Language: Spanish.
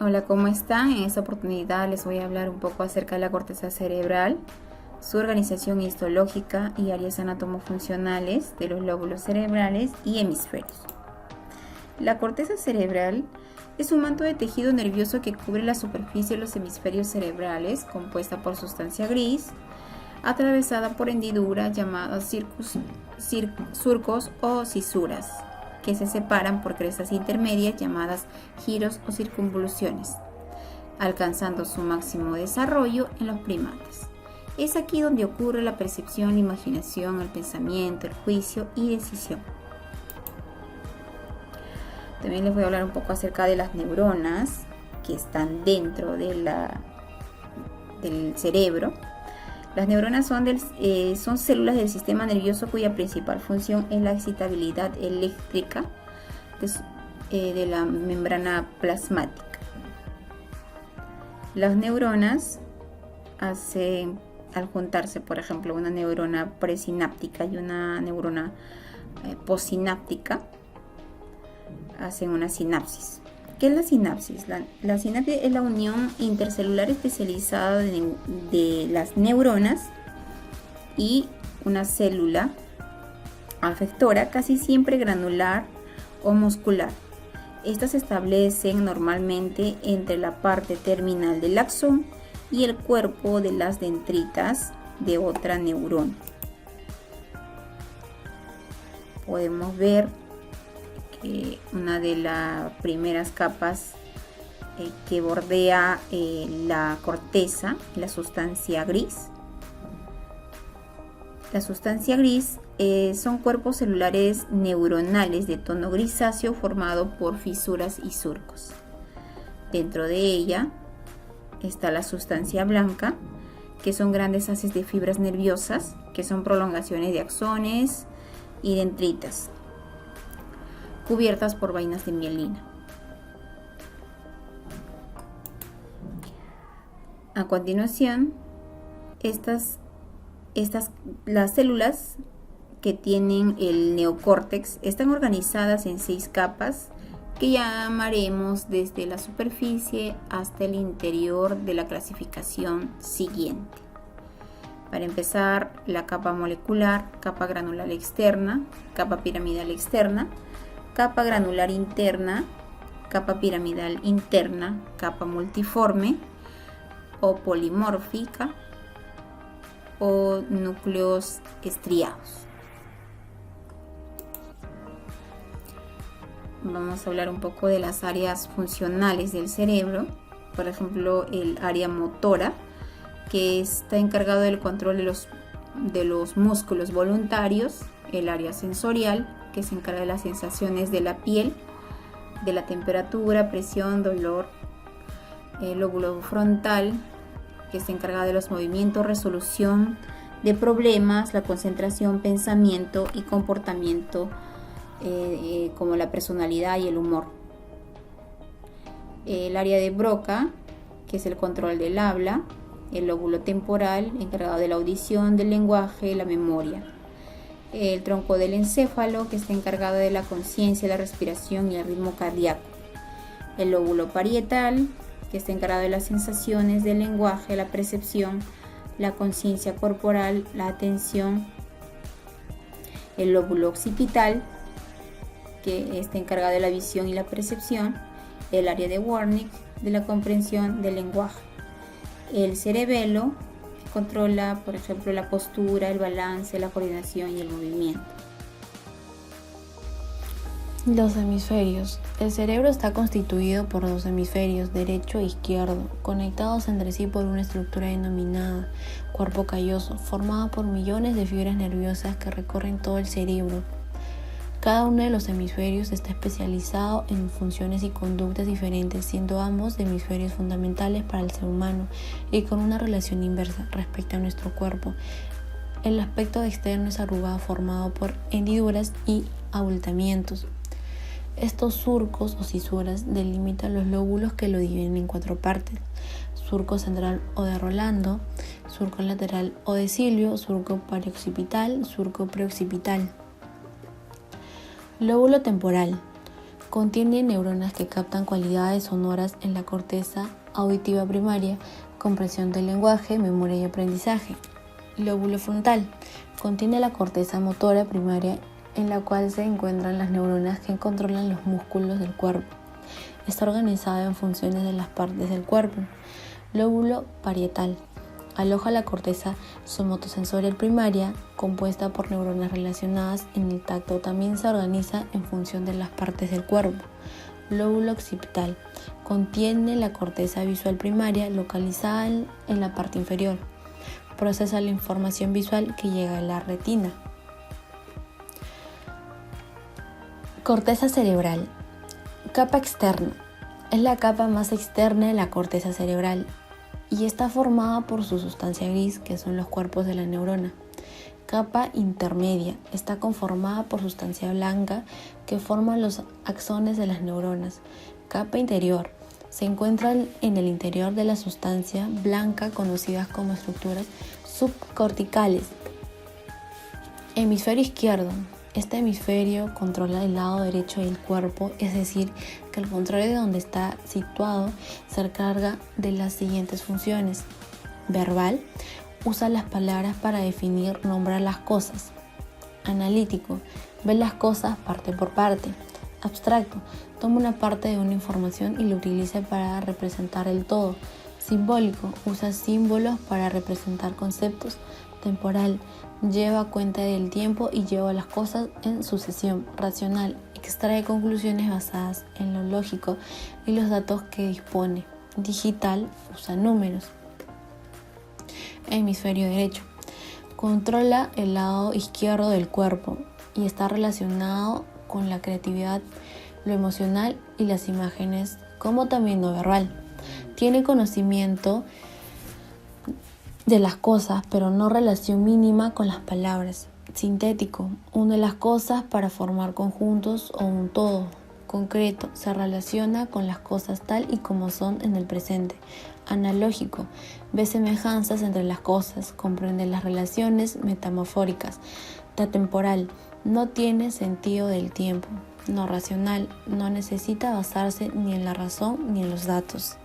Hola, ¿cómo están? En esta oportunidad les voy a hablar un poco acerca de la corteza cerebral, su organización histológica y áreas anatomofuncionales de los lóbulos cerebrales y hemisferios. La corteza cerebral es un manto de tejido nervioso que cubre la superficie de los hemisferios cerebrales, compuesta por sustancia gris, atravesada por hendiduras llamadas surcos o cisuras, que se separan por crestas intermedias llamadas giros o circunvoluciones, alcanzando su máximo desarrollo en los primates. Es aquí donde ocurre la percepción, la imaginación, el pensamiento, el juicio y decisión. También les voy a hablar un poco acerca de las neuronas que están dentro del cerebro. Las neuronas son células del sistema nervioso cuya principal función es la excitabilidad eléctrica de la membrana plasmática. Las neuronas al juntarse, por ejemplo, una neurona presináptica y una neurona postsináptica, hacen una sinapsis. ¿Qué es la sinapsis? La sinapsis es la unión intercelular especializada de las neuronas y una célula afectora, casi siempre granular o muscular. Estas se establecen normalmente entre la parte terminal del axón y el cuerpo de las dendritas de otra neurona. Podemos ver una de las primeras capas que bordea la corteza, la sustancia gris. La sustancia gris son cuerpos celulares neuronales de tono grisáceo formado por fisuras y surcos. Dentro de ella está la sustancia blanca, que son grandes haces de fibras nerviosas, que son prolongaciones de axones y dendritas, cubiertas por vainas de mielina. A continuación, las células que tienen el neocórtex están organizadas en 6 capas que llamaremos desde la superficie hasta el interior de la clasificación siguiente. Para empezar, la capa molecular, capa granular externa, capa piramidal externa, capa granular interna, capa piramidal interna, capa multiforme o polimórfica o núcleos estriados. Vamos a hablar un poco de las áreas funcionales del cerebro. Por ejemplo, el área motora, que está encargado del control de los músculos voluntarios. El área sensorial, que se encarga de las sensaciones de la piel, de la temperatura, presión, dolor. El lóbulo frontal, que se encarga de los movimientos, resolución de problemas, la concentración, pensamiento y comportamiento, como la personalidad y el humor. El área de Broca, que es el control del habla. El lóbulo temporal, encargado de la audición, del lenguaje, la memoria. El tronco del encéfalo, que está encargado de la conciencia, la respiración y el ritmo cardíaco. El lóbulo parietal, que está encargado de las sensaciones, del lenguaje, la percepción, la conciencia corporal, la atención. El lóbulo occipital, que está encargado de la visión y la percepción. El área de Wernicke, de la comprensión del lenguaje. El cerebelo, que controla, por ejemplo, la postura, el balance, la coordinación y el movimiento. Los hemisferios. El cerebro está constituido por 2 hemisferios, derecho e izquierdo, conectados entre sí por una estructura denominada cuerpo calloso, formada por millones de fibras nerviosas que recorren todo el cerebro. Cada uno de los hemisferios está especializado en funciones y conductas diferentes, siendo ambos hemisferios fundamentales para el ser humano y con una relación inversa respecto a nuestro cuerpo. El aspecto externo es arrugado, formado por hendiduras y abultamientos. Estos surcos o cisuras delimitan los lóbulos que lo dividen en 4 partes: surco central o de Rolando, surco lateral o de Silvio, surco perioccipital, surco preoccipital. Lóbulo temporal. Contiene neuronas que captan cualidades sonoras en la corteza auditiva primaria, comprensión del lenguaje, memoria y aprendizaje. Lóbulo frontal. Contiene la corteza motora primaria en la cual se encuentran las neuronas que controlan los músculos del cuerpo. Está organizado en funciones de las partes del cuerpo. Lóbulo parietal. Aloja la corteza somatosensorial primaria, compuesta por neuronas relacionadas en el tacto. También se organiza en función de las partes del cuerpo. Lóbulo occipital. Contiene la corteza visual primaria, localizada en la parte inferior. Procesa la información visual que llega a la retina. Corteza cerebral. Capa externa. Es la capa más externa de la corteza cerebral y está formada por su sustancia gris, que son los cuerpos de la neurona. Capa intermedia. Está conformada por sustancia blanca que forma los axones de las neuronas. Capa interior. Se encuentran en el interior de la sustancia blanca conocidas como estructuras subcorticales. Hemisferio izquierdo. Este hemisferio controla el lado derecho del cuerpo, es decir, que al contrario de donde está situado, se encarga de las siguientes funciones. Verbal. Usa las palabras para definir, nombrar las cosas. Analítico. Ve las cosas parte por parte. Abstracto. Toma una parte de una información y lo utiliza para representar el todo. Simbólico. Usa símbolos para representar conceptos. Temporal. Lleva cuenta del tiempo y lleva las cosas en sucesión. Racional. Extrae conclusiones basadas en lo lógico y los datos que dispone. Digital. Usa números. Hemisferio derecho. Controla el lado izquierdo del cuerpo y está relacionado con la creatividad, lo emocional y las imágenes, como también lo verbal. Tiene conocimiento de las cosas, pero no relación mínima con las palabras. Sintético. Une las cosas para formar conjuntos o un todo. Concreto. Se relaciona con las cosas tal y como son en el presente. Analógico. Ve semejanzas entre las cosas. Comprende las relaciones metamorfóricas. Atemporal. No tiene sentido del tiempo. No racional. No necesita basarse ni en la razón ni en los datos.